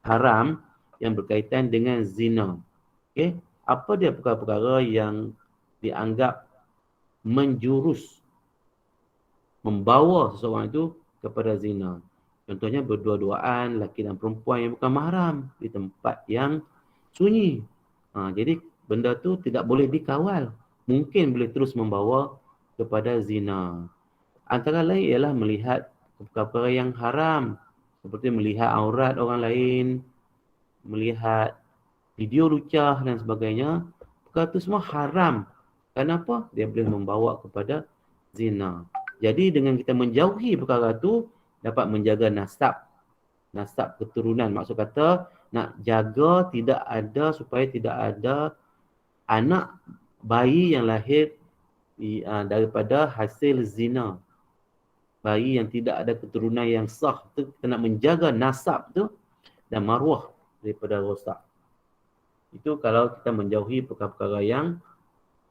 haram yang berkaitan dengan zina. Apa dia perkara-perkara yang dianggap menjurus, membawa seseorang itu kepada zina? Contohnya berdua-duaan lelaki dan perempuan yang bukan mahram di tempat yang sunyi. Jadi benda tu tidak boleh dikawal. Mungkin boleh terus membawa kepada zina. Antara lain ialah melihat perkara yang haram. Seperti melihat aurat orang lain, melihat video lucah dan sebagainya. Perkara itu semua haram. Kenapa? Dia boleh membawa kepada zina. Jadi dengan kita menjauhi perkara itu, dapat menjaga nasab keturunan. Maksud kata nak jaga supaya tidak ada anak bayi yang lahir daripada hasil zina. Bayi yang tidak ada keturunan yang sah tu, kita nak menjaga nasab tu dan maruah daripada rosak. Itu kalau kita menjauhi perkara-perkara yang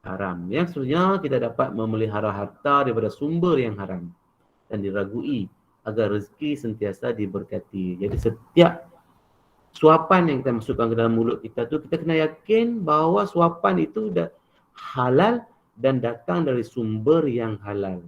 haram. Yang seterusnya, kita dapat memelihara harta daripada sumber yang haram dan diragui agar rezeki sentiasa diberkati. Jadi setiap suapan yang kita masukkan ke dalam mulut kita tu, kita kena yakin bahawa suapan itu dah halal dan datang dari sumber yang halal.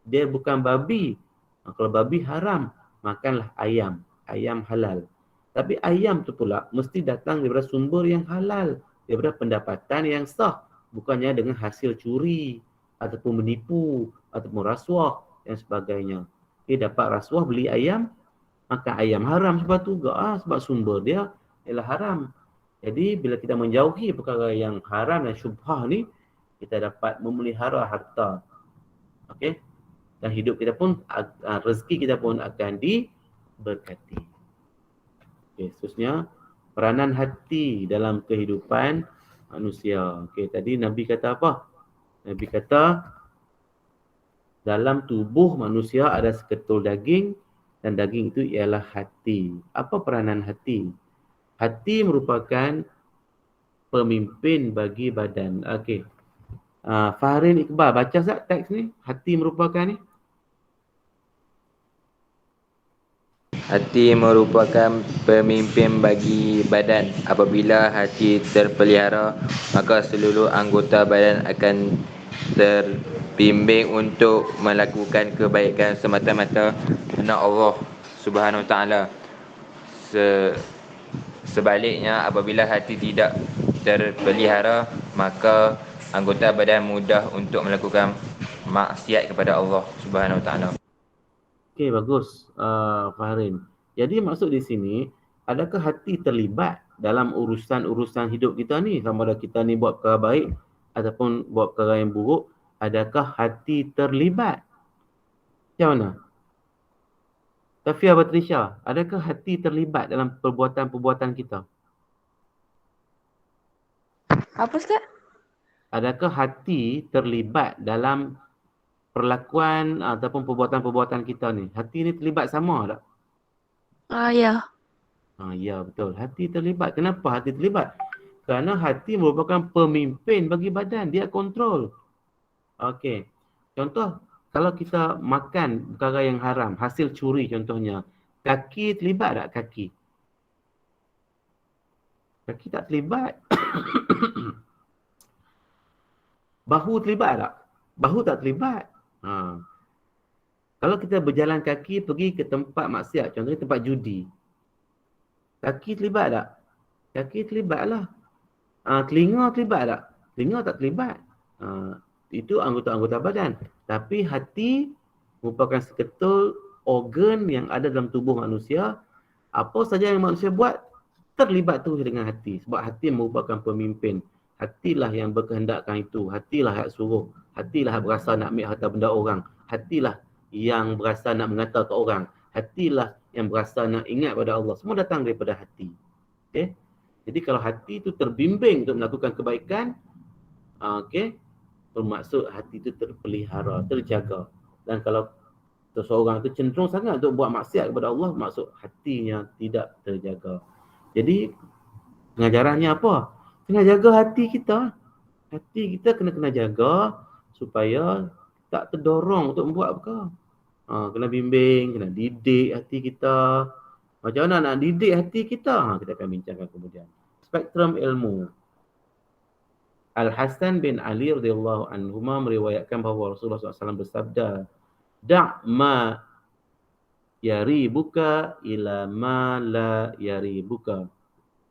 Dia bukan babi. Kalau babi haram, makanlah ayam. Ayam halal. Tapi ayam tu pula mesti datang daripada sumber yang halal, daripada pendapatan yang sah, bukannya dengan hasil curi ataupun menipu ataupun rasuah dan sebagainya. Dapat rasuah beli ayam, makan ayam haram sebab tu juga sebab sumber dia ialah haram. Jadi bila kita menjauhi perkara yang haram dan syubhah ni, kita dapat memelihara harta. Dan hidup kita pun, rezeki kita pun akan diberkati. Seterusnya, peranan hati dalam kehidupan manusia. Tadi Nabi kata apa? Nabi kata dalam tubuh manusia ada seketul daging dan daging itu ialah hati. Apa peranan hati? Hati merupakan pemimpin bagi badan. Fahrin Iqbal, baca tak teks ni? Hati merupakan ni? Hati merupakan pemimpin bagi badan. Apabila hati terpelihara, maka seluruh anggota badan akan terbimbing untuk melakukan kebaikan semata-mata kerana Allah Subhanahu Wa Taala. Sebaliknya, apabila hati tidak terpelihara, maka anggota badan mudah untuk melakukan maksiat kepada Allah Subhanahu Wa Taala. Okey, bagus, Fahrin. Jadi maksud di sini, adakah hati terlibat dalam urusan-urusan hidup kita ni? Sama ada kita ni buat perkara baik ataupun buat perkara yang buruk, adakah hati terlibat? Macam mana? Tafia Batrisha, adakah hati terlibat dalam perbuatan-perbuatan kita? Apa Ustaz? Adakah hati terlibat dalam perlakuan ataupun perbuatan-perbuatan kita ni? Hati ni terlibat sama tak? Ya. Ya, betul. Hati terlibat. Kenapa hati terlibat? Kerana hati merupakan pemimpin bagi badan. Dia kontrol. Okey. Contoh, kalau kita makan perkara yang haram, hasil curi contohnya, kaki terlibat tak kaki? Kaki tak terlibat. Bahu terlibat tak? Bahu tak terlibat. Kalau kita berjalan kaki pergi ke tempat maksiat, contohnya tempat judi, kaki terlibat tak? Kaki terlibat lah. Telinga terlibat tak? Telinga tak terlibat. Itu anggota-anggota badan. Tapi hati merupakan seketul organ yang ada dalam tubuh manusia. Apa saja yang manusia buat, terlibat tu dengan hati. Sebab hati merupakan pemimpin. Hatilah yang berkehendakkan itu. Hatilah yang suruh. Hatilah yang berasa nak ambil harta benda orang. Hatilah yang berasa nak mengata ke orang. Hatilah yang berasa nak ingat pada Allah. Semua datang daripada hati. Okay? Jadi kalau hati itu terbimbing untuk melakukan kebaikan, bermaksud hati itu terpelihara, terjaga. Dan kalau seseorang itu cenderung sangat untuk buat maksiat kepada Allah, maksud hatinya tidak terjaga. Jadi pengajarannya apa? Kena jaga hati kita. Hati kita kena jaga supaya tak terdorong untuk membuat perkara. Kena bimbing, kena didik hati kita. Macam mana nak didik hati kita? Kita akan bincangkan kemudian. Spektrum ilmu. Al-Hasan bin Ali radhiyallahu anhuma meriwayatkan bahawa Rasulullah SAW bersabda, "Da' ma yaribuka ila ma la yaribuka."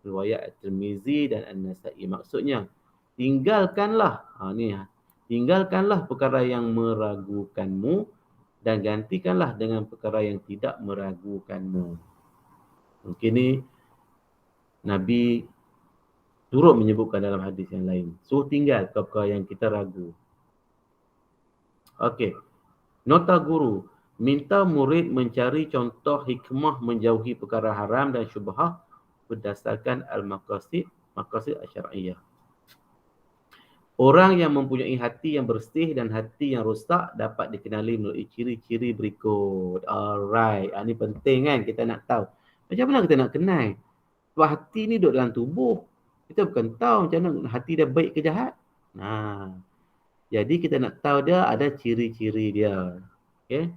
Riwayat At-Tirmizi dan An-Nasa'i. Maksudnya, tinggalkanlah tinggalkanlah perkara yang meragukanmu dan gantikanlah dengan perkara yang tidak meragukanmu. Mungkin ni Nabi turut menyebutkan dalam hadis yang lain. Suruh tinggal perkara yang kita ragu. Okey. Nota guru. Minta murid mencari contoh hikmah menjauhi perkara haram dan syubhah berdasarkan al-maqasid asy-syar'iyyah. Orang yang mempunyai hati yang bersih dan hati yang rosak dapat dikenali melalui ciri-ciri berikut. Alright. Ini penting kan kita nak tahu. Macam mana kita nak kenal? Sebab hati ni duduk dalam tubuh. Kita bukan tahu macam mana hati dia baik ke jahat. Jadi kita nak tahu dia ada ciri-ciri dia. Okay?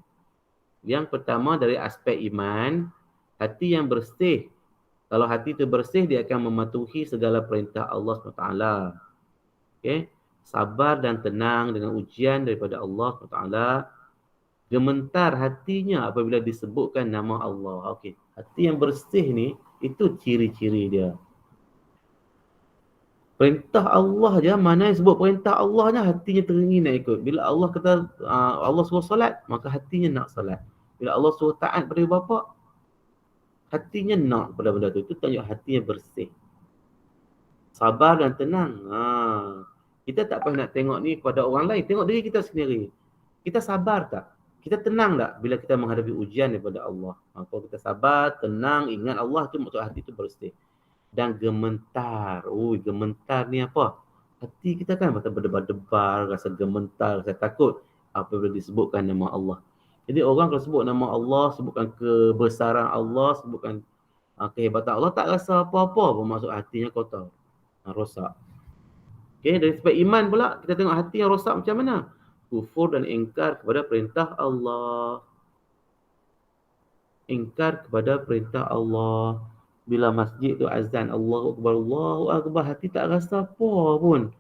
Yang pertama dari aspek iman, hati yang bersih. Kalau hati itu bersih, dia akan mematuhi segala perintah Allah SWT. Okay? Sabar dan tenang dengan ujian daripada Allah SWT. Gementar hatinya apabila disebutkan nama Allah. Okay. Hati yang bersih ni, itu ciri-ciri dia. Perintah Allah je, mana yang sebut perintah Allah je, hatinya teringin nak ikut. Bila Allah kata, Allah suruh solat, maka hatinya nak solat. Bila Allah suruh taat pada ibu bapa, hatinya nak pada benda tu. Itu tunjuk hatinya bersih. Sabar dan tenang. Kita tak payah nak tengok ni kepada orang lain. Tengok diri kita sendiri. Kita sabar tak? Kita tenang tak bila kita menghadapi ujian daripada Allah? Kalau kita sabar, tenang, ingat Allah, tu maksud hati tu bersih. Dan gementar. Gementar ni apa? Hati kita kan rasa berdebar-debar, rasa gementar, rasa takut apabila disebutkan nama Allah. Jadi orang kalau sebut nama Allah, sebutkan kebesaran Allah, sebutkan kehebatan Allah, tak rasa apa-apa pun, maksud hatinya kotor, rosak. Okay, dari sebab iman pula, kita tengok hati yang rosak macam mana? Kufur dan ingkar kepada perintah Allah. Ingkar kepada perintah Allah. Bila masjid tu azan, Allahu Akbar, hati tak rasa apa pun.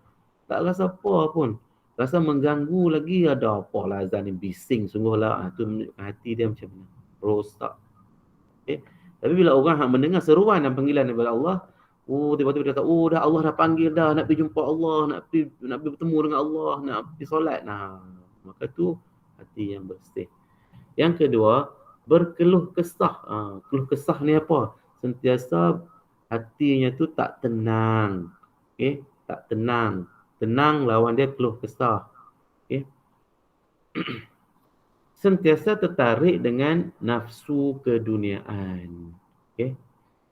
Tak rasa apa pun. Rasa mengganggu lagi, ada apa lah azan ni, bising sungguh lah. Itu menunjukkan hati dia macam mana? Rosak. Okay. Tapi bila orang mendengar seruan dan panggilan daripada Allah, tiba-tiba dia kata, dah Allah dah panggil dah, nak pergi jumpa Allah, nak pergi bertemu dengan Allah, nak pergi solat. Nah, maka tu hati yang bersih. Yang kedua, berkeluh kesah. Keluh kesah ni apa? Sentiasa hatinya tu tak tenang. Okey, tak tenang. Tenang lawan dia keluh kesah. Okey. Sentiasa tertarik dengan nafsu keduniaan. Okey.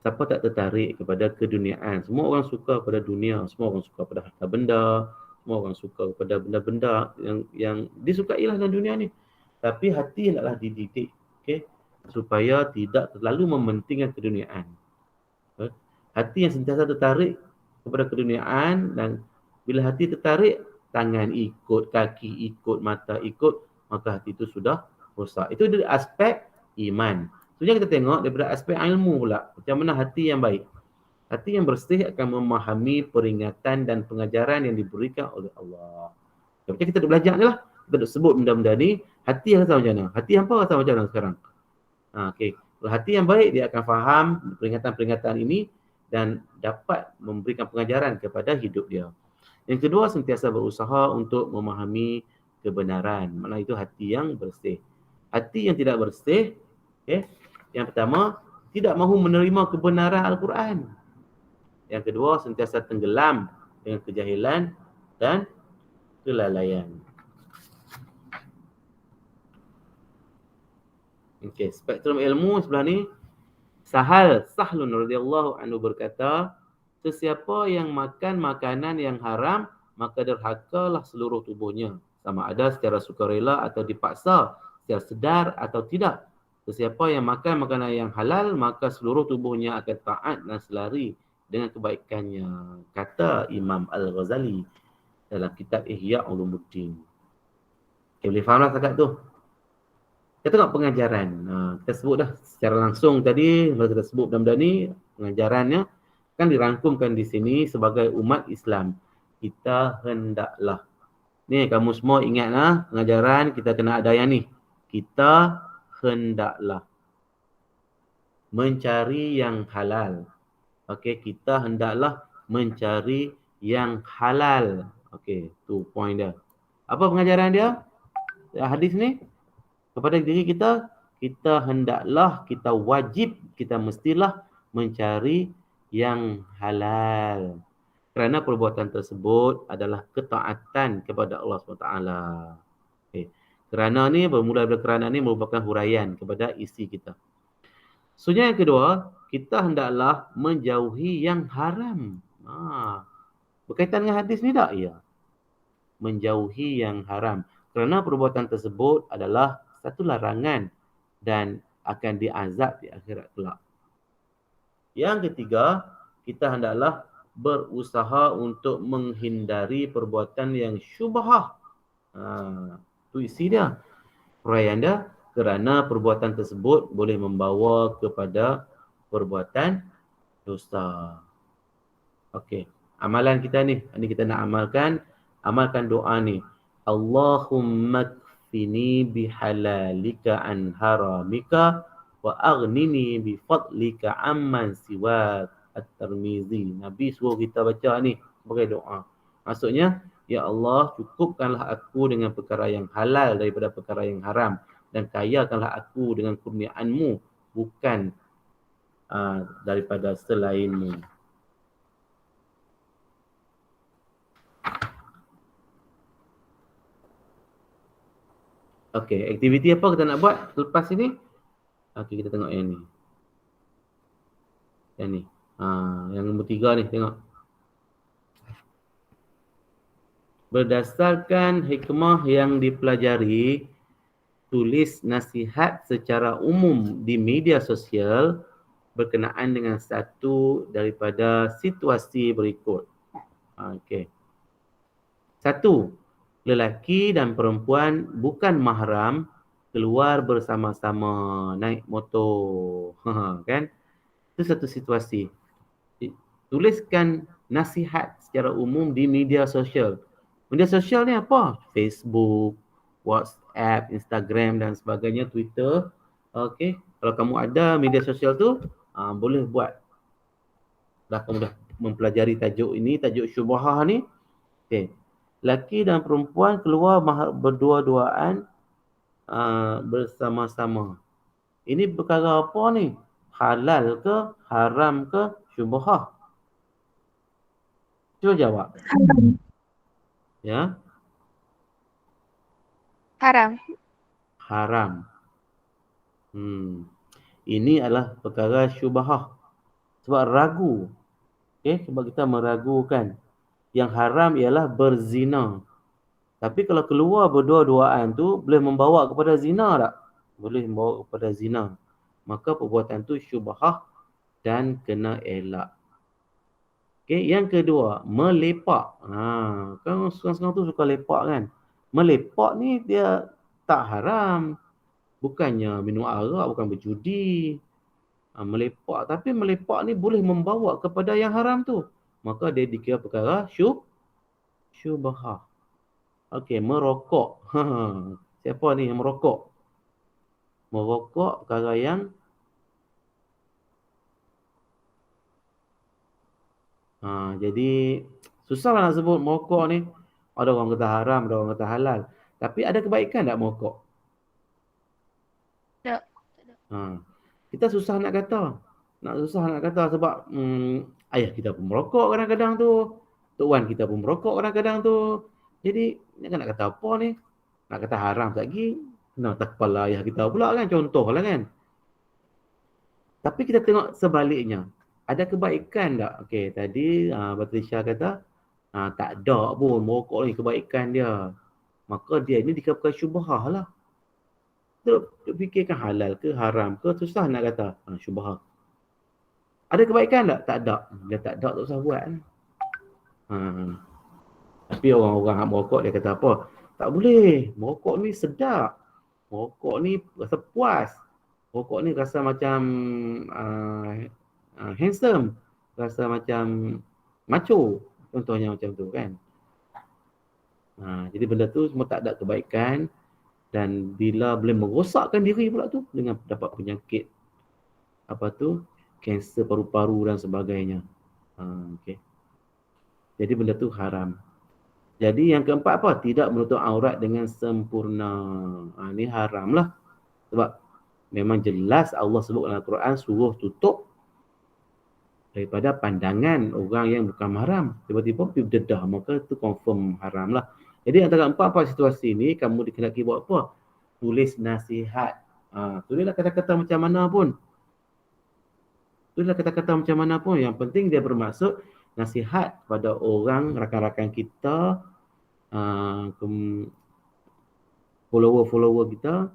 Siapa tak tertarik kepada keduniaan? Semua orang suka pada dunia, semua orang suka pada harta benda, semua orang suka kepada benda-benda yang disukailah dalam dunia ni. Tapi hati hendaklah dididik, okey, supaya tidak terlalu mementingkan keduniaan. Hati yang sentiasa tertarik kepada keduniaan, dan bila hati tertarik, tangan ikut, kaki ikut, mata ikut, maka hati itu sudah rosak. Itu dari aspek iman. Sebenarnya kita tengok daripada aspek ilmu pula, macam mana hati yang baik. Hati yang bersih akan memahami peringatan dan pengajaran yang diberikan oleh Allah. Macam kita duk belajar ni lah, kita duk sebut benda-benda ni, hati yang rasa macam mana? Hati hampa rasa macam mana sekarang? Okey. Kalau hati yang baik, dia akan faham peringatan-peringatan ini dan dapat memberikan pengajaran kepada hidup dia. Yang kedua, sentiasa berusaha untuk memahami kebenaran. Maknanya itu hati yang bersih. Hati yang tidak bersih, okay, yang pertama, tidak mahu menerima kebenaran Al-Quran. Yang kedua, sentiasa tenggelam dengan kejahilan dan kelalaian. Okey, spektrum ilmu sebelah ni, Sahlun radhiyallahu anhu berkata, sesiapa yang makan makanan yang haram, maka derhakalah seluruh tubuhnya, sama ada secara sukarela atau dipaksa, secara sedar atau tidak. Sesiapa yang makan makanan yang halal, maka seluruh tubuhnya akan taat dan selari dengan kebaikannya, kata Imam Al-Ghazali dalam kitab Ihya Ulumuddin. Okay, boleh faham lah setakat tu? Kita tengok pengajaran. Kita sebut dah secara langsung tadi, kalau kita sebut benda-benda ni, pengajarannya kan dirangkumkan di sini sebagai umat Islam. Kita hendaklah. Ni kamu semua ingatlah pengajaran kita kena ada yang ni. Kita hendaklah mencari yang halal. Okey, kita hendaklah mencari yang halal. Okey, tu point dia. Apa pengajaran dia? Hadis ni kepada diri kita, kita hendaklah, kita wajib, kita mestilah mencari yang halal. Kerana perbuatan tersebut adalah ketaatan kepada Allah SWT. Okay. Kerana ni, bermula dari kerana ni merupakan huraian kepada isi kita. Yang kedua, kita hendaklah menjauhi yang haram. Berkaitan dengan hadis ni tak? Ya. Menjauhi yang haram. Kerana perbuatan tersebut adalah satu larangan dan akan diazab di akhirat kelak. Yang ketiga, kita hendaklah berusaha untuk menghindari perbuatan yang syubhah. Tu isi dia. Huraian dia, kerana perbuatan tersebut boleh membawa kepada perbuatan dosa. Okey, amalan kita ni kita nak amalkan doa ni. Allahumma kfini bihalalika an haramika wa aghnini bifadlika amman siwak. At-Tirmizi. Nabi suruh kita baca ni sebagai doa. Maksudnya, ya Allah, cukupkanlah aku dengan perkara yang halal daripada perkara yang haram, dan kayakanlah aku dengan kurniaanmu, bukan daripada selainmu. Okey, aktiviti apa kita nak buat selepas ini? Okey, kita tengok yang ni. Yang ni. Yang nombor 3 ni, tengok. Berdasarkan hikmah yang dipelajari, tulis nasihat secara umum di media sosial berkenaan dengan satu daripada situasi berikut. Okey. 1. Lelaki dan perempuan bukan mahram keluar bersama-sama naik motor. Kan? Itu satu situasi. Tuliskan nasihat secara umum di media sosial. Media sosial ni apa? Facebook, WhatsApp, Instagram dan sebagainya, Twitter. Okey. Kalau kamu ada media sosial tu, boleh buat. Dah kamu dah mempelajari tajuk ini, tajuk syubhah ni. Okey. Laki dan perempuan keluar berdua-duaan bersama-sama. Ini perkara apa ni? Halal ke, haram ke, syubhah? Cuba jawab. Haram. Ya, Haram. haram. Ini adalah perkara syubhah. Sebab ragu. Okey, sebab kita meragukan. Yang haram ialah berzina. Tapi kalau keluar berdua-duaan tu boleh membawa kepada zina tak? Boleh membawa kepada zina. Maka perbuatan tu syubhah dan kena elak. Okey, yang kedua, melepak. Kan sekarang tu suka lepak kan? Melepak ni dia tak haram. Bukannya minum arak, bukan berjudi. Melepak, tapi melepak ni boleh membawa kepada yang haram tu. Maka dia dikira perkara syubhah. Okey, merokok. Siapa ni yang merokok? Merokok perkara yang jadi susahlah nak sebut merokok ni. Ada orang kata haram, ada orang kata halal. Tapi ada kebaikan tak merokok? Tak. Kita susah nak kata. Susah nak kata sebab ayah kita pun merokok kadang-kadang tu. Tok Wan kita pun merokok kadang-kadang tu. Jadi nak kata apa ni? Nak kata haram lagi, kena atas kepala ayah kita pula kan, contohlah kan. Tapi kita tengok sebaliknya. Ada kebaikan tak? Okey, tadi Batrisha kata tak ada pun merokok ni kebaikan dia. Maka dia ni dikatakan syubhah lah. Terus fikirkan halal ke haram ke, susah nak kata syubhah. Ada kebaikan tak? Tak ada. Dia tak ada, tak usah buat. Tapi orang-orang yang merokok dia kata apa? Tak boleh. Merokok ni sedap. Merokok ni rasa puas. Merokok ni rasa macam handsome. Rasa macam macho. Contohnya macam tu kan. Jadi benda tu semua tak ada kebaikan. Dan bila boleh merosakkan diri pula tu dengan dapat penyakit kanser paru-paru dan sebagainya. Okey. Jadi benda tu haram. Jadi yang keempat apa? Tidak menutup aurat dengan sempurna. Ini haram lah. Sebab memang jelas Allah sebut dalam Al-Quran suruh tutup daripada pandangan orang yang bukan mahram. Tiba-tiba pergi berdedah, maka itu confirm haram lah. Jadi antara empat situasi ni kamu dikenaki buat apa? Tulis nasihat. Tulislah kata-kata macam mana pun. Tulislah kata-kata macam mana pun. Yang penting dia bermaksud nasihat pada orang, rakan-rakan kita, follower-follower kita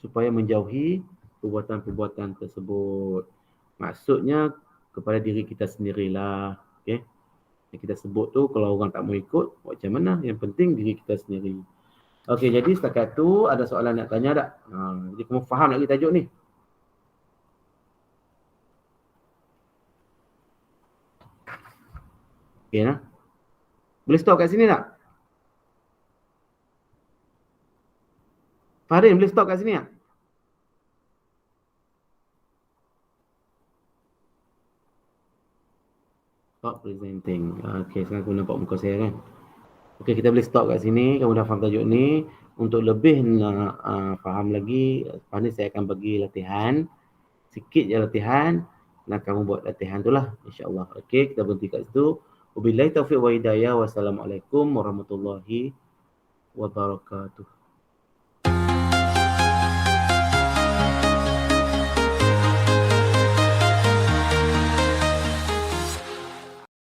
supaya menjauhi perbuatan-perbuatan tersebut. Maksudnya kepada diri kita sendirilah. Okay? Yang kita sebut tu kalau orang tak mau ikut, macam mana? Yang penting diri kita sendiri. Okey, jadi setakat tu ada soalan nak tanya tak? Jadi kamu faham lagi tajuk ni? Okey nah. Boleh stop kat sini tak? Farin boleh stop kat sini tak? Stop presenting. Okey, sekarang aku nampak muka saya kan. Okey, kita boleh stop kat sini. Kamu dah faham tajuk ni. Untuk lebih nak faham lagi, lepas ni saya akan bagi latihan. Sikit je latihan. Dan kamu buat latihan tu lah, insyaAllah. Okey, kita berhenti kat situ. Wabillahi taufiq wa hidayah. Wassalamualaikum warahmatullahi wabarakatuh.